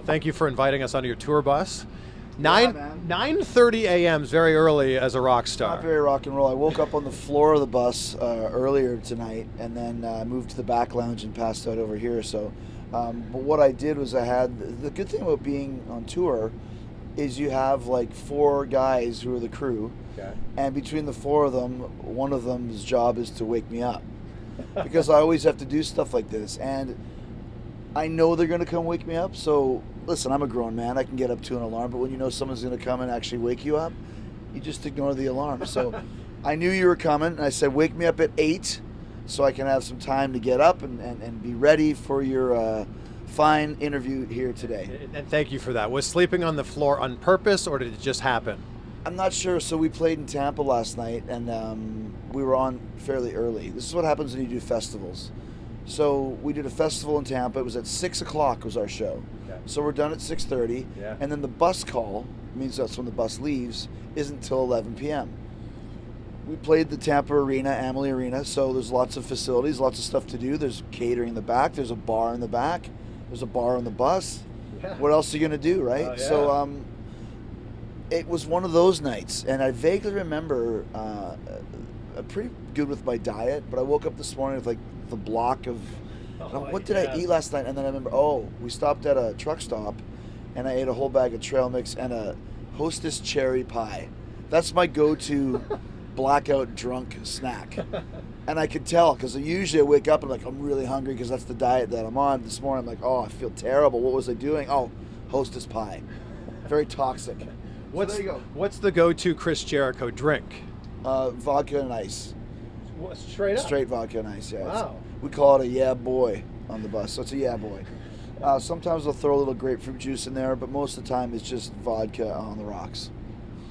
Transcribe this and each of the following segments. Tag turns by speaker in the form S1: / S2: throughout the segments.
S1: thank you for inviting us onto your tour bus.
S2: Yeah,
S1: 9:30 a.m. is very early as a rock star.
S2: Not very rock and roll. I woke up on the floor of the bus earlier tonight, and then moved to the back lounge and passed out over here. So, but what I did was the good thing about being on tour is you have like 4 guys who are the crew, and between the 4 of them, one of them's job is to wake me up, because I always have to do stuff like this, and I know they're going to come wake me up. So listen, I'm a grown man. I can get up to an alarm, but when you know someone's going to come and actually wake you up, you just ignore the alarm. So I knew you were coming, and I said, wake me up at 8 so I can have some time to get up and be ready for your fine interview here today.
S1: And thank you for that. Was sleeping on the floor on purpose, or did it just happen?
S2: I'm not sure. So we played in Tampa last night, and we were on fairly early. This is what happens when you do festivals. So we did a festival in Tampa. It was at 6 o'clock was our show. Okay. So we're done at 6:30, and then the bus call, means that's when the bus leaves, isn't until 11 p.m. We played the Tampa Arena, Amalie Arena, so there's lots of facilities, lots of stuff to do. There's catering in the back. There's a bar in the back. There's a bar on the bus. Yeah. What else are you going to do, right?
S1: Yeah.
S2: So it was one of those nights, and I vaguely remember I'm pretty good with my diet, but I woke up this morning with like the block of what did I eat last night, and then I remember, we stopped at a truck stop and I ate a whole bag of trail mix and a Hostess cherry pie. That's my go-to blackout drunk snack. And I could tell, because usually I wake up and I'm like, I'm really hungry because that's the diet that I'm on. This morning I'm like, I feel terrible. What was I doing? Hostess pie. Very toxic. So there you go.
S1: What's the go-to Chris Jericho drink?
S2: Vodka and ice.
S1: What, straight up?
S2: Straight vodka and ice, yeah.
S1: Wow.
S2: We call it a yeah boy on the bus, so it's a yeah boy. Sometimes they'll throw a little grapefruit juice in there, but most of the time it's just vodka on the rocks.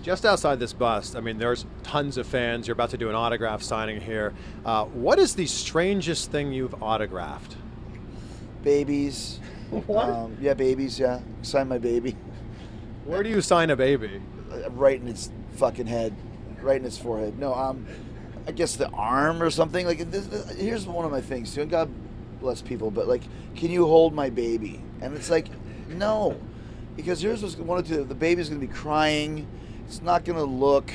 S1: Just outside this bus, I mean, there's tons of fans. You're about to do an autograph signing here. What is the strangest thing you've autographed?
S2: Babies.
S1: What?
S2: Yeah, babies, yeah. Sign my baby.
S1: Where do you sign a baby?
S2: Right in its fucking head. Right in its forehead. No, I guess the arm or something. Like, here's one of my things, too. God bless people, but like, can you hold my baby? And it's like, no. Because here's what's going to do. The baby's going to be crying. It's not going to look,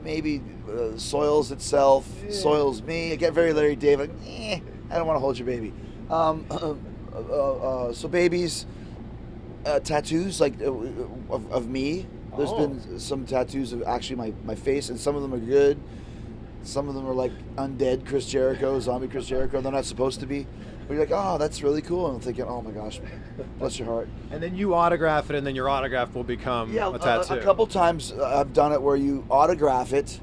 S2: maybe soils itself, soils me. I get very Larry David. I don't want to hold your baby. So babies, tattoos like of me. There's been some tattoos of actually my face, and some of them are good. Some of them are like undead Chris Jericho, zombie Chris Jericho. They're not supposed to be. But you're like, that's really cool. And I'm thinking, oh my gosh, bless your heart.
S1: And then you autograph it, and then your autograph will become a tattoo.
S2: A couple times I've done it where you autograph it,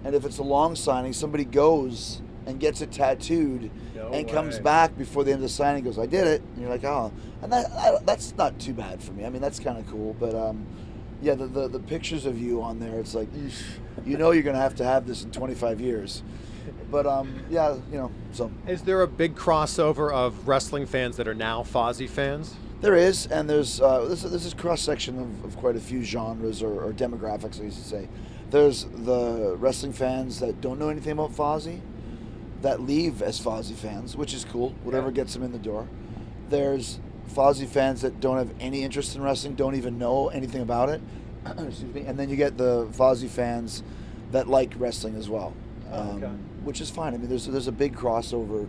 S2: and if it's a long signing, somebody goes and gets it tattooed comes back before the end of the signing and goes, I did it. And you're like, and that's not too bad for me. I mean, that's kind of cool. But yeah, the pictures of you on there, it's like, you're going to have this in 25 years. But yeah, so. Is
S1: there a big crossover of wrestling fans that are now Fozzy fans?
S2: There is, and there's this is cross-section of quite a few genres or demographics, I used to say. There's the wrestling fans that don't know anything about Fozzy, that leave as Fozzy fans, which is cool, whatever gets them in the door. There's Fozzy fans that don't have any interest in wrestling, don't even know anything about it. Excuse me. And then you get the Fozzy fans that like wrestling as well, which is fine. I mean, there's a big crossover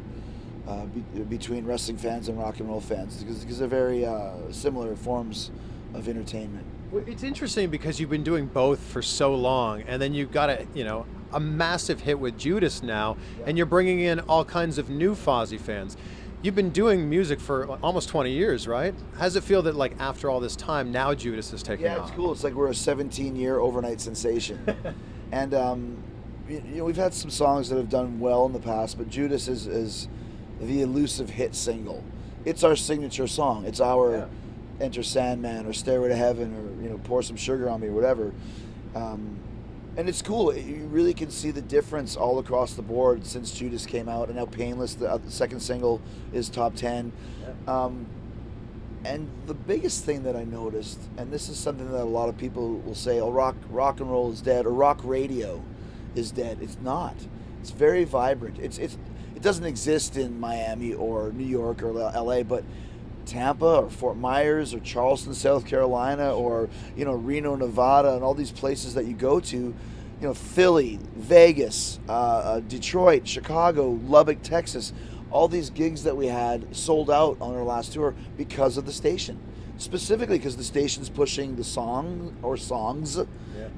S2: between wrestling fans and rock and roll fans because they're very similar forms of entertainment.
S1: Well, it's interesting because you've been doing both for so long, and then you've got a massive hit with Judas now, and you're bringing in all kinds of new Fozzy fans. You've been doing music for almost 20 years, right? How does it feel that, like, after all this time, now Judas is taking off?
S2: Yeah, it's cool. It's like we're a 17-year overnight sensation. And, we've had some songs that have done well in the past, but Judas is the elusive hit single. It's our signature song. It's our Enter Sandman or Stairway to Heaven or, Pour Some Sugar on Me or whatever. And it's cool. You really can see the difference all across the board since Judas came out, and now Painless, the second single, is top 10. And the biggest thing that I noticed, and this is something that a lot of people will say, rock and roll is dead, or rock radio is dead. It's not. It's very vibrant. It doesn't exist in Miami or New York or LA, but Tampa or Fort Myers or Charleston, South Carolina, or Reno, Nevada, and all these places that you go to, Philly, Vegas, Detroit, Chicago, Lubbock, Texas, all these gigs that we had sold out on our last tour because of the station. Specifically because the station's pushing the song or songs,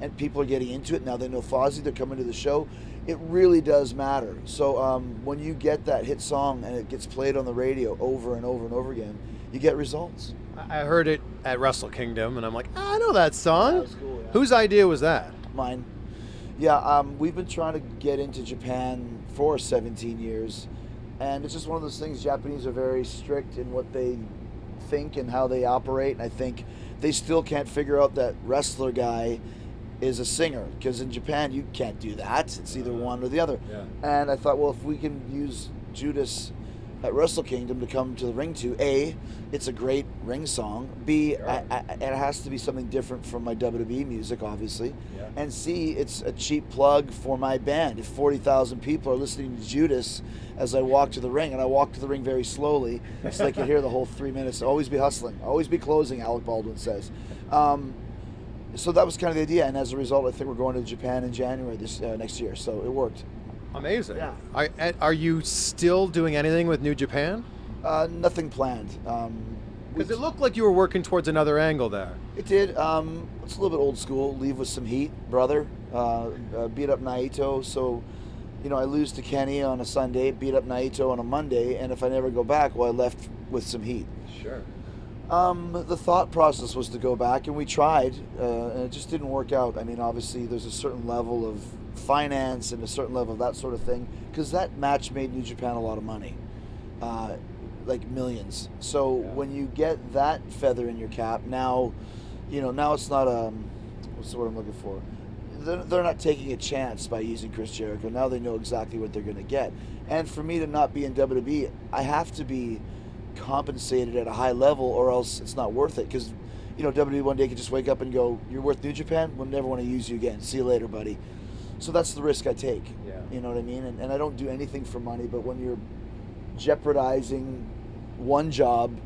S2: and people are getting into it. Now they know Fozzy, they're coming to the show. It really does matter. So when you get that hit song and it gets played on the radio over and over and over again, you get results.
S1: I heard it at Wrestle Kingdom, and I'm like, I know that song.
S2: That was cool, yeah.
S1: Whose idea was that?
S2: Mine. Yeah, we've been trying to get into Japan for 17 years, and it's just one of those things. Japanese are very strict in what they think and how they operate, and I think they still can't figure out that wrestler guy is a singer, because in Japan you can't do that. It's either one or the other.
S1: Yeah.
S2: And I thought, well, if we can use Judas at Wrestle Kingdom to come to the ring to, A, it's a great ring song, B, it has to be something different from my WWE music, obviously, and C, it's a cheap plug for my band. If 40,000 people are listening to Judas as I walk to the ring, and I walk to the ring very slowly so they can hear the whole 3 minutes, always be hustling, always be closing, Alec Baldwin says. So that was kind of the idea, and as a result, I think we're going to Japan in January next year, so it worked.
S1: Amazing.
S2: Yeah.
S1: Are you still doing anything with New Japan?
S2: Nothing planned.
S1: Because it looked like you were working towards another angle there.
S2: It did. It's a little bit old school. Leave with some heat, brother. Beat up Naito. So, I lose to Kenny on a Sunday, beat up Naito on a Monday, and if I never go back, well, I left with some heat.
S1: Sure.
S2: The thought process was to go back, and we tried, and it just didn't work out. I mean, obviously, there's a certain level of finance and a certain level of that sort of thing, because that match made New Japan a lot of money, like millions. So when you get that feather in your cap, now it's not what's the word I'm looking for? They're not taking a chance by using Chris Jericho. Now they know exactly what they're going to get. And for me to not be in WWE, I have to be compensated at a high level, or else it's not worth it. Because WWE one day could just wake up and go, "You're worth New Japan. We'll never want to use you again. See you later, buddy." So that's the risk I take.
S1: Yeah.
S2: You know what I mean? And I don't do anything for money, but when you're jeopardizing one job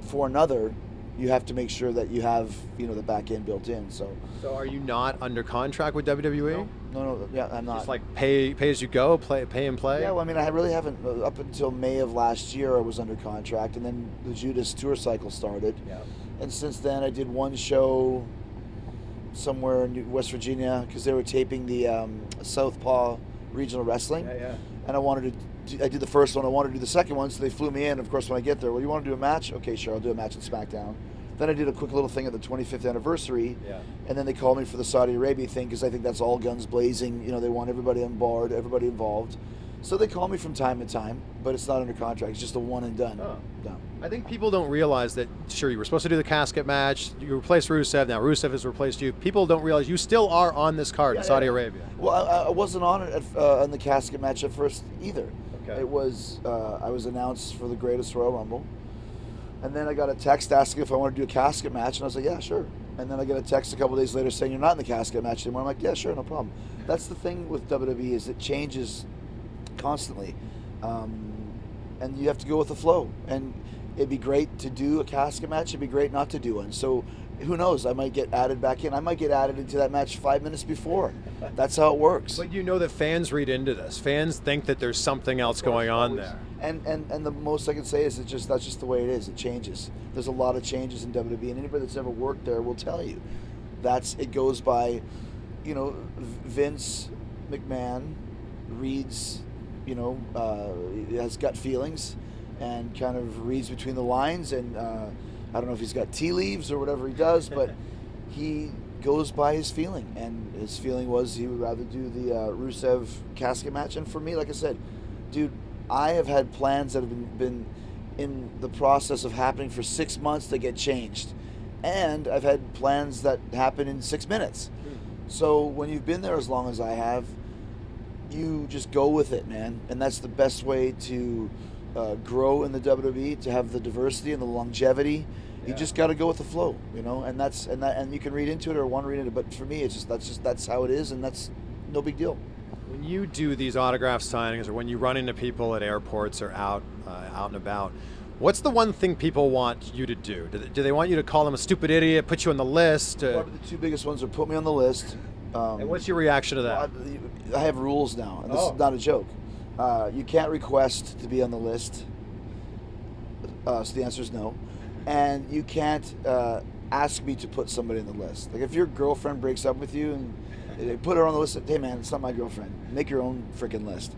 S2: for another, you have to make sure that you have the back end built in. So
S1: are you not under contract with WWE?
S2: No, yeah, I'm not.
S1: Just like pay as you go, pay and play?
S2: Yeah, well, I mean, I really haven't. Up until May of last year, I was under contract, and then the Judas tour cycle started.
S1: Yeah.
S2: And since then, I did one show somewhere in West Virginia, because they were taping the Southpaw Regional Wrestling.
S1: Yeah.
S2: And I did the first one. I wanted to do the second one, so they flew me in. Of course, when I get there, well, you want to do a match? Okay, sure, I'll do a match on SmackDown. Then I did a quick little thing at the 25th anniversary, and then they called me for the Saudi Arabia thing, because I think that's all guns blazing. They want everybody on board, everybody involved. So they call me from time to time, but it's not under contract. It's just a one and done.
S1: Oh.
S2: Done.
S1: I think people don't realize that, sure, you were supposed to do the casket match, you replaced Rusev, now Rusev has replaced you. People don't realize you still are on this card in Saudi Arabia.
S2: Well, I wasn't on it on the casket match at first either.
S1: Okay.
S2: It was, I was announced for the Greatest Royal Rumble. And then I got a text asking if I wanted to do a casket match, and I was like, yeah, sure. And then I got a text a couple days later saying, you're not in the casket match anymore. I'm like, yeah, sure, no problem. That's the thing with WWE, is it changes constantly. And you have to go with the flow. And it'd be great to do a casket match. It'd be great not to do one. So who knows? I might get added back in. I might get added into that match 5 minutes before. That's how it works.
S1: But that fans read into this. Fans think that there's something else going on there.
S2: And the most I can say is that's just the way it is. It changes. There's a lot of changes in WWE, and anybody that's ever worked there will tell you. It goes by, Vince McMahon reads, has gut feelings and kind of reads between the lines, and I don't know if he's got tea leaves or whatever he does, but he goes by his feeling, and his feeling was he would rather do the Rusev casket match. And for me, like I said, dude, I have had plans that have been in the process of happening for 6 months that get changed, and I've had plans that happen in 6 minutes. So when you've been there as long as I have, you just go with it, man, and that's the best way to grow in the WWE, to have the diversity and the longevity. You just got to go with the flow, and you can read into it or want to read into it. But for me, that's how it is, and that's no big deal.
S1: When you do these autograph signings, or when you run into people at airports or out and about, What's the one thing people want you to do? Do they want you to call them a stupid idiot, put you on the list?
S2: Probably the two biggest ones are put me on the list.
S1: And what's your reaction to that?
S2: I have rules now, and this is not a joke. You can't request to be on the list, so the answer is no. And you can't ask me to put somebody on the list. Like if your girlfriend breaks up with you and they put her on the list, hey man, it's not my girlfriend. Make your own freaking list.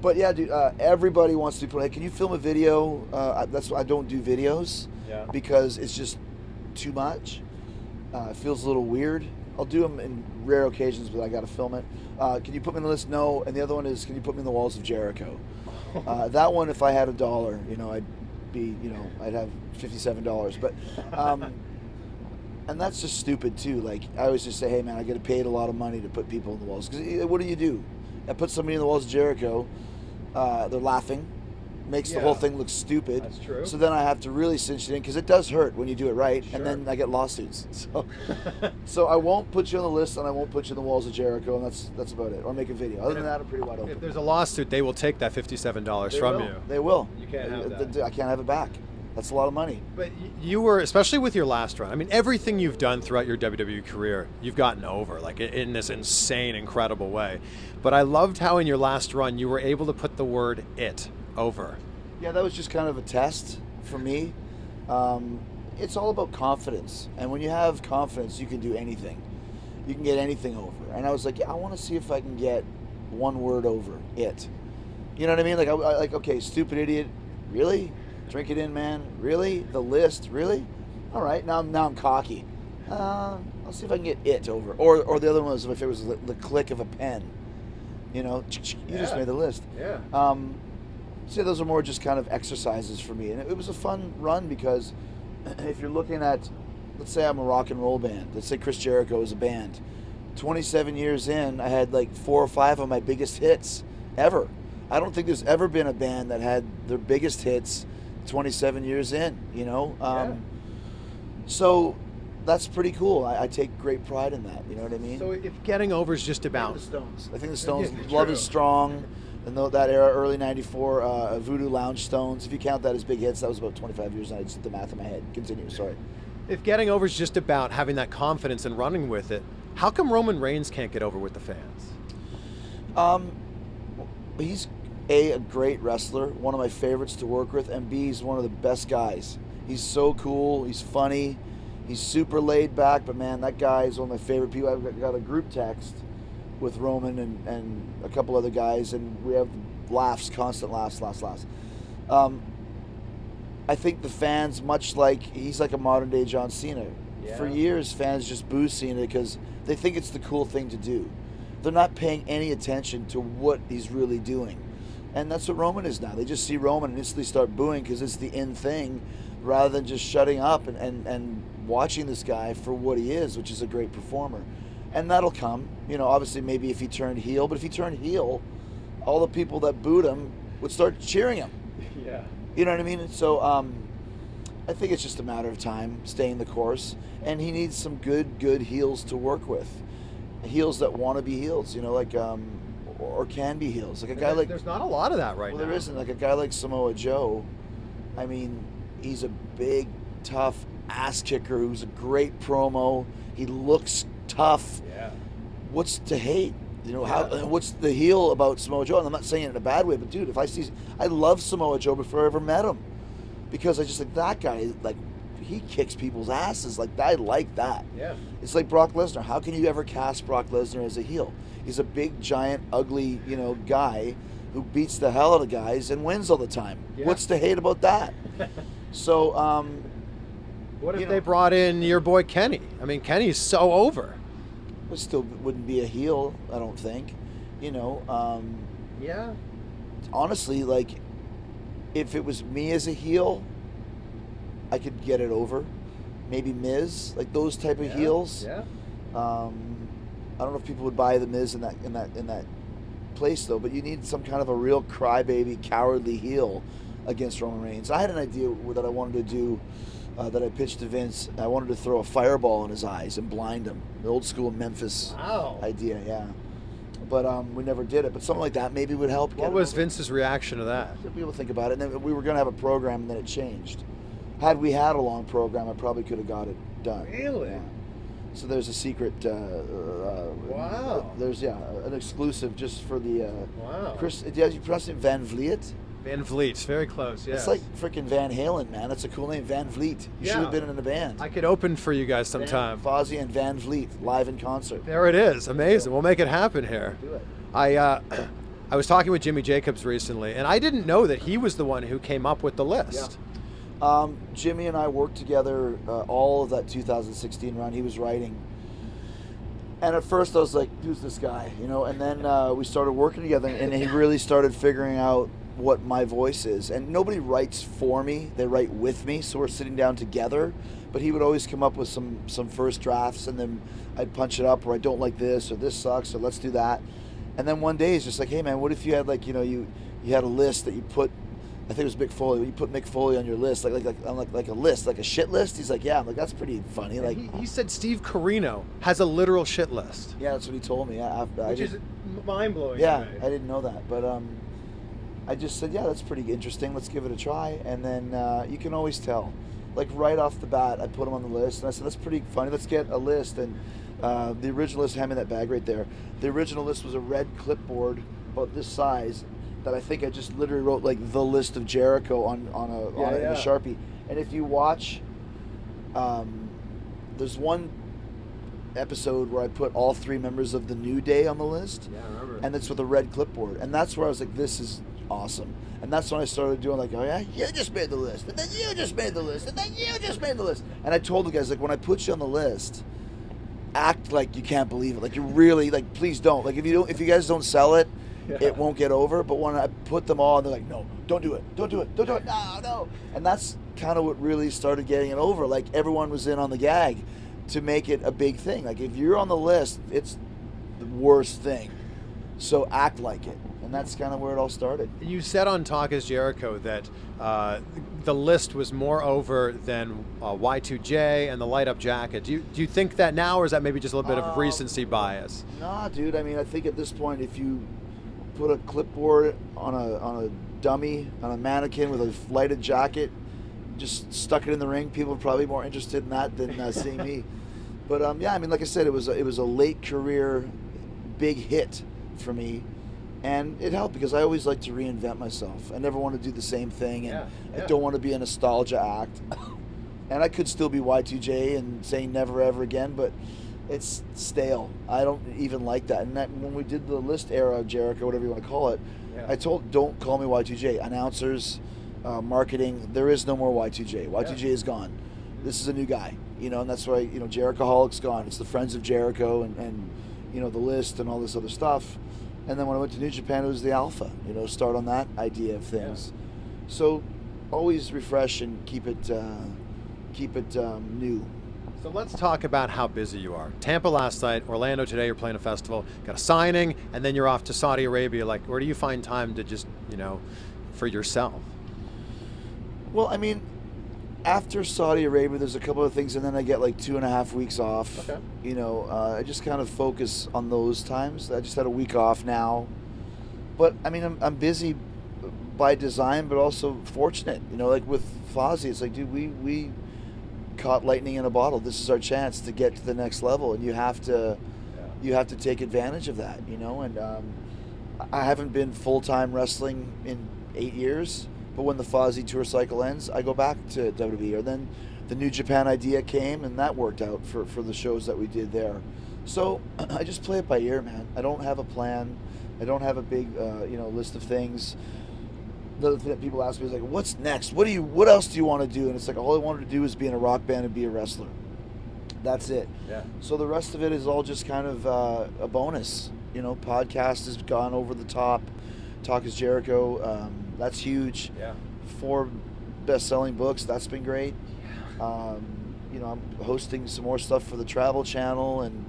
S2: But yeah, dude, everybody wants to be put. Hey, can you film a video? That's why I don't do videos because it's just too much. It feels a little weird. I'll do them in rare occasions, but I got to film it. Can you put me on the list? No. And the other one is, can you put me in the walls of Jericho? That one, if I had $1, I'd be, I'd have $57. But, and that's just stupid too. Like I always just say, hey man, I get paid a lot of money to put people in the walls. Because what do? I put somebody in the walls of Jericho. They're laughing. Makes the whole thing look stupid.
S1: That's true.
S2: So then I have to really cinch it in because it does hurt when you do it right,
S1: Sure.
S2: and then I get lawsuits. So I won't put you on the list, and I won't put you in the walls of Jericho, and that's about it. Or make a video. Other than that, I'm pretty wide open.
S1: If there's a lawsuit, they will take that $57 from you.
S2: They will.
S1: You can't have that.
S2: I can't have it back. That's a lot of money.
S1: But you were, especially with your last run, I mean, everything you've done throughout your WWE career, you've gotten over, like in this insane, incredible way. But I loved how in your last run, you were able to put the word "it" over.
S2: Yeah, that was just kind of a test for me. It's all about confidence. And when you have confidence, you can do anything. You can get anything over. And I was like, yeah, I want to see if I can get one word over, it. You know what I mean? Like, okay, stupid idiot, really? Drink it in, man, really? The list, really? All right, now I'm cocky. I'll see if I can get it over. Or the other one was if it was the click of a pen. You just made the list.
S1: Yeah.
S2: So those are more just kind of exercises for me. And it was a fun run because if you're looking at, let's say I'm a rock and roll band. Let's say Chris Jericho is a band. 27 years in, I had like 4 or 5 of my biggest hits ever. I don't think there's ever been a band that had their biggest hits 27 years in, So that's pretty cool. I take great pride in that. You know what I mean?
S1: So if getting over is just about
S2: the Stones. I think the Stones, Love Is Strong, and that era, early '94, Voodoo Lounge Stones. If you count that as big hits, that was about 25 years. And I just did the math in my head. Continue. Sorry.
S1: If getting over is just about having that confidence and running with it, how come Roman Reigns can't get over with the fans?
S2: He's a great wrestler, one of my favorites to work with, and B, he's one of the best guys. He's so cool. He's funny. He's super laid back, but man, that guy is one of my favorite people. I've got a group text with Roman and a couple other guys, and we have laughs, constant laughs. I think the fans, much like, he's like a modern day John Cena.
S1: Yeah.
S2: For years, fans just boo Cena because they think it's the cool thing to do. They're not paying any attention to what he's really doing. And that's what Roman is now. They just see Roman and instantly start booing because it's the in thing, rather than just shutting up and watching this guy for what he is, which is a great performer. And that'll come. Obviously maybe if he turned heel, but if he turned heel, all the people that booed him would start cheering him.
S1: Yeah.
S2: You know what I mean? So I think it's just a matter of time, staying the course. And he needs some good heels to work with. Heels that want to be heels, or can be heels. Like a guy like...
S1: There's not a lot of that right now.
S2: Well, there isn't. Like a guy like Samoa Joe, I mean, he's a big, tough ass kicker who's a great promo. He looks tough.
S1: Yeah.
S2: What's to hate? What's the heel about Samoa Joe? And I'm not saying it in a bad way, but dude, I love Samoa Joe before I ever met him. Because I just like that guy, like, he kicks people's asses. Like, I like that.
S1: Yeah.
S2: It's like Brock Lesnar. How can you ever cast Brock Lesnar as a heel? He's a big, giant, ugly, guy who beats the hell out of guys and wins all the time.
S1: Yeah.
S2: What's to hate about that? So,
S1: what if they brought in your boy Kenny? I mean, Kenny's so over.
S2: It still wouldn't be a heel, I don't think.
S1: Yeah.
S2: Honestly, like, if it was me as a heel, I could get it over. Maybe Miz, like those type of heels.
S1: Yeah.
S2: I don't know if people would buy the Miz in that place though, but you need some kind of a real crybaby, cowardly heel against Roman Reigns. I had an idea that I wanted to do, that I pitched to Vince. I wanted to throw a fireball in his eyes and blind him. The old school Memphis idea, yeah. but we never did it. But something like that maybe would help.
S1: What was Vince's reaction to that?
S2: People think about it, and then we were going to have a program, and then it changed. Had we had a long program, I probably could have got it done.
S1: Really?
S2: Yeah. So there's a secret.
S1: Wow.
S2: There's an exclusive just for the.
S1: Wow.
S2: Chris, did you pronounce it Van Vliet?
S1: Van Vliet, very close. Yeah.
S2: It's like freaking Van Halen, man. That's a cool name, Van Vliet. You should have been in a band.
S1: I could open for you guys sometime.
S2: Fozzy and Van Vliet live in concert.
S1: There it is. Amazing. We'll make it happen here.
S2: Do it.
S1: I was talking with Jimmy Jacobs recently, and I didn't know that he was the one who came up with the list.
S2: Jimmy and I worked together all of that 2016 run. He was writing. And at first I was like, who's this guy? You know, and then we started working together, and he really started figuring out what my voice is. And nobody writes for me, they write with me, so we're sitting down together. But he would always come up with some first drafts, and then I'd punch it up, or I don't like this, or this sucks, or let's do that. And then one day he's just like, hey man, what if you had like, you know, you had a list that you put, I think it was Mick Foley, you put Mick Foley on your list, like a list, like a shit list? He's like, yeah. I'm like, that's pretty funny. Like
S1: he said Steve Corino has a literal shit list.
S2: Yeah, that's what he told me.
S1: Which is mind-blowing.
S2: Yeah, I didn't know that. But I just said, yeah, that's pretty interesting. Let's give it a try. And then you can always tell. Like right off the bat, I put him on the list, and I said, that's pretty funny. Let's get a list. And the original list, hand me that bag right there. The original list was a red clipboard about this size that I think I just literally wrote like the list of Jericho on it in a Sharpie. And if you watch, there's one episode where I put all 3 members of the New Day on the list.
S1: Yeah, I remember.
S2: And it's with a red clipboard. And that's where I was like, this is awesome. And that's when I started doing like, oh yeah, you just made the list, and then you just made the list, and then you just made the list. And I told the guys, like, when I put you on the list, act like you can't believe it. Like, you really, like, please don't. Like, if you guys don't sell it, it won't get over. But when I put them all, and they're like, no, don't do it, don't do it, don't do it, no. And that's kind of what really started getting it over. Like, everyone was in on the gag to make it a big thing. Like, if you're on the list, it's the worst thing. So act like it. And that's kind of where it all started.
S1: You said on Talk is Jericho that the list was more over than Y2J and the light up jacket. Do you think that now, or is that maybe just a little bit of recency bias?
S2: Nah, dude. I mean, I think at this point, if you put a clipboard on a dummy, on a mannequin with a lighted jacket, just stuck it in the ring, people are probably more interested in that than seeing me. But yeah, I mean, like I said, it was a late career big hit for me. And it helped because I always like to reinvent myself. I never want to do the same thing, and I don't want to be a nostalgia act. And I could still be Y2J and say never ever again, but it's stale. I don't even like that. And when we did the list era of Jericho, whatever you want to call it, I told, don't call me Y2J. Announcers, marketing, there is no more Y2J. Y2J is gone. This is a new guy, you know, and that's why, you know, Jerichoholic's gone. It's the Friends of Jericho and you know, the list and all this other stuff. And then when I went to New Japan, it was the Alpha, you know, start on that idea of things. So always refresh and keep it new.
S1: So let's talk about how busy you are. Tampa last night, Orlando today, you're playing a festival, got a signing, and then you're off to Saudi Arabia. Like, where do you find time to just, you know, for yourself?
S2: Well, I mean, after Saudi Arabia, there's a couple of things, and then I get like 2.5 weeks off. Okay. You know, I just kind of focus on those times. I just had a week off now. But, I mean, I'm busy by design, but also fortunate. You know, like with Fozzy, it's like, dude, we caught lightning in a bottle. This is our chance to get to the next level, and you have to take advantage of that, you know. And I haven't been full-time wrestling in 8 years. But when the Fozzy tour cycle ends, I go back to WWE. Or then the New Japan idea came, and that worked out for the shows that we did there. So I just play it by ear, man. I don't have a plan. I don't have a big, you know, list of things. The other thing that people ask me is like, "What's next? What else do you want to do?" And it's like, all I wanted to do is be in a rock band and be a wrestler. That's it. Yeah. So the rest of it is all just kind of a bonus. You know, podcast has gone over the top. Talk is Jericho. That's huge. Yeah. 4 best-selling books. That's been great. You know, I'm hosting some more stuff for the Travel Channel, and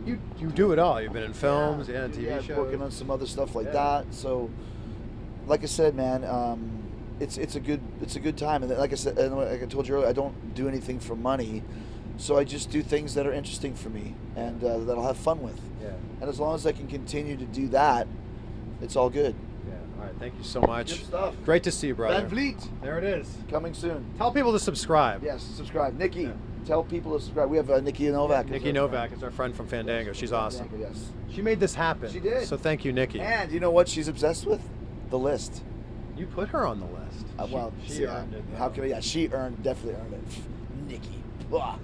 S1: you do it all. You've been in films, TV shows.
S2: Working on some other stuff like that. So, like I said, man, it's a good time. And like I said, and like I told you earlier, I don't do anything for money. So I just do things that are interesting for me and that I'll have fun with.
S1: Yeah.
S2: And as long as I can continue to do that, it's all good.
S1: Yeah. All right. Thank you so much.
S2: Good stuff.
S1: Great to see you, brother.
S2: Van Vliet,
S1: There it is.
S2: coming soon.
S1: Tell people to subscribe.
S2: Yes, subscribe. Nikki,
S1: Yeah.
S2: tell people to subscribe. We have Nikki Novak.
S1: Nikki Novak is our friend from Fandango. She's awesome.
S2: Yes.
S1: She made this happen.
S2: She did.
S1: So thank you, Nikki.
S2: And you know what she's obsessed with? The list.
S1: You put her on the list.
S2: Well,
S1: she
S2: see,
S1: earned it.
S2: how can I? Yeah, she definitely earned it. Nikki. Ugh.